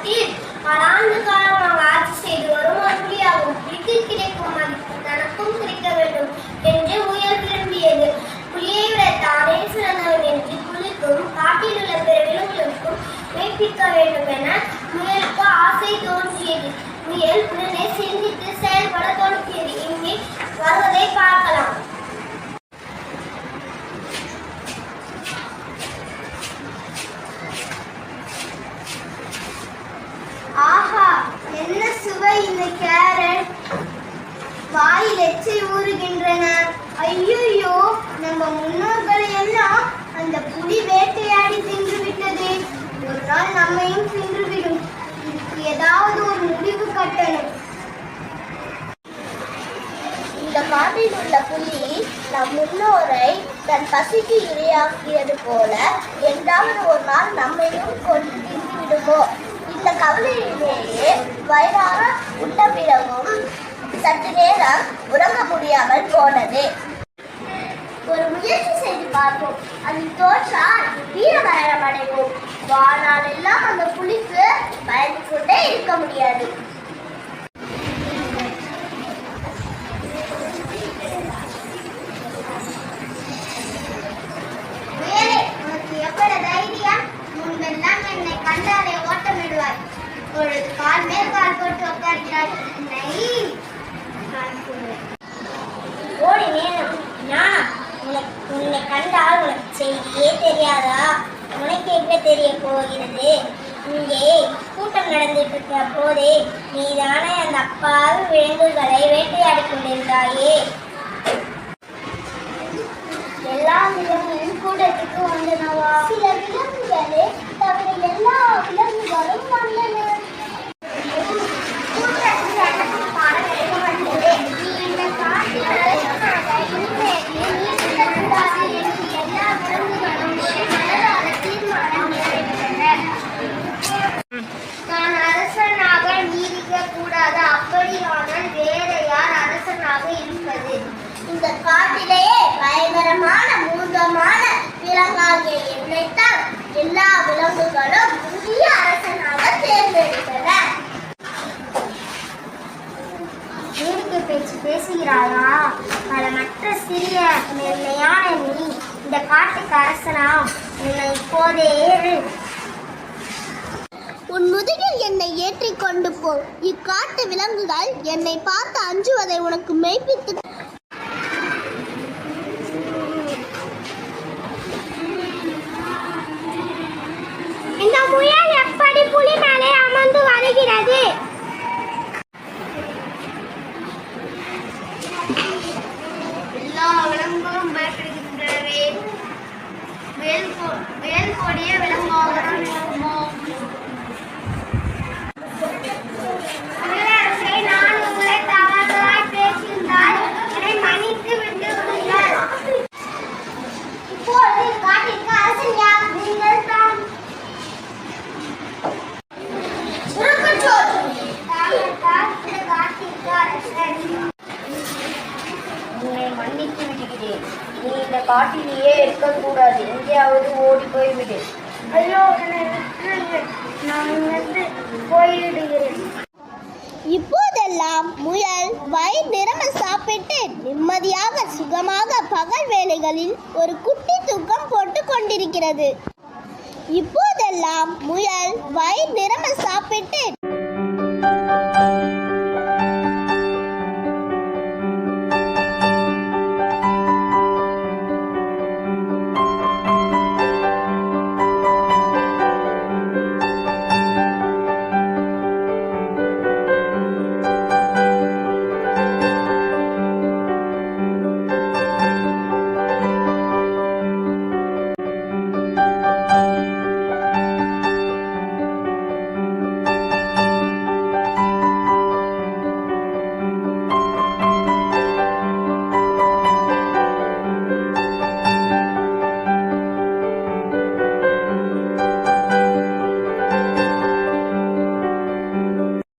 காட்டில் பல ஆண்டு காலமாக ஆட்சி செய்து வரும் ஒரு புலியாகும். புலிக்கு கிடைக்கும் மதிப்பு தனக்கும் கிடைக்க வேண்டும் என்று முயல் விரும்பியது. புலியை விட தானே சிறந்தவன் என்று புலிக்கும் காட்டில் உள்ள பிற விலங்குகளுக்கும் மெய்ப்பிக்க வேண்டும் என முயலுக்கு ஆசை தோன்றியது. முயல் உடனே சிந்தித்து செயல்பட தொடங்கியது. இங்கே வருவதை பார்க்கலாம். ஆஹா, என்ன சுவை இந்த கேரட்! வாயில் எச்சை ஊறுகின்றன. ஐயோ, நம்ம முன்னோர்களை எல்லாம் அந்த புலி வேட்டையாடி தின்று விட்டது. ஒரு நாள் நம்மையும் தின்றுவிடும். இதுக்கு ஏதாவது ஒரு முடிவு கட்டணும். இந்த காட்டில் உள்ள புலி நம் முன்னோரை தன் பசிக்கு இரையாக்கியது போல என்றாவது ஒரு நாள் நம்மையும் கொண்டு தின்று விடுமோ? இந்த கவலையிலேயே வயிறார உண்ட பிறகும் சற்று நேரம் உறங்க முடியாமல் போனது. ஒரு முயற்சி செய்து பார்ப்போம். அதில் தோற்றால் வீரமரணம் அடைவோம். வாழ்நாள் எல்லாம் அந்த புலிக்கு பயந்து கொண்டே இருக்க முடியாது. முயலே, உனக்கு எவ்வளவு தைரியம்! முன்பெல்லாம் என்னை கண்டாலே ஓட்டமிடுவாய். ஒரு கால் மேல் கால் போட்டு உட்கார்கிறாய். ஓடி நேரம் உன்னை கண்டால் உனக்கு செய்தியே தெரியாதா? உனக்கு என்ன தெரிய போகிறது? இங்கே கூட்டம் நடந்துட்டு இருக்க போதே நீதானே அந்த அப்பாவி விலங்குகளை வேட்டையாடி கொண்டிருந்தாயே. எல்லா விலங்குகளும் கூட்டத்துக்கு வந்தனவா? சில விலங்குகளே தவிர எல்லா விலங்குகளும் வந்தன. நான் அரசனாக நீடிக்க கூடாது. அப்படியானால் வேற யார் அரசனாக இருப்பது? இந்த காட்டிலேயே பயங்கரமான மூர்க்கமான விலங்காகிய என்னைத்தான் எல்லா விலங்குகளும் புதிய அரசனாக தேர்ந்தெடுத்தன. வேடிக்கை பேச்சு பேசுகிறாயா? பல மற்ற சிறிய மென்மையான நீ இந்த காட்டுக்கு அரசனா? உன்னை இப்போதே உன் முதுகில் என்னை ஏற்றி கொண்டு போ. இக்காட்டு விலங்குகள் என்னை பார்த்து அஞ்சுவதை உனக்கு மெய்ப்பித்து இந்த முயல் எப்படி புலி மேலே அமர்ந்து வருகிறது? எல்லா விலங்குகளும் பயப்படுகின்றனவே. வேல் கொடிய விலங்காக நான் உங்களை தவறாய் பேசியிருந்தால் என்னை மன்னித்து விட்டு விடுங்கள். இப்போது காட்டிற்கு அரசன் யார்? நீங்கள் தான். உன்னை மன்னித்து விடுகிறேன். நீ இந்த காட்டிலேயே இருக்கக்கூடாது. எங்கேயாவது ஓடி போய்விடு. ஐயோ, நான் போய்விடுகிறேன். இப்போதெல்லாம் முயல் வயிறு நிரம்ப சாப்பிட்டு நிம்மதியாக சுகமாக பகல் வேளைகளில் ஒரு குட்டி தூக்கம் போட்டு கொண்டிருக்கிறது. இப்போதெல்லாம் முயல் வயிறு நிரம்ப சாப்பிட்டு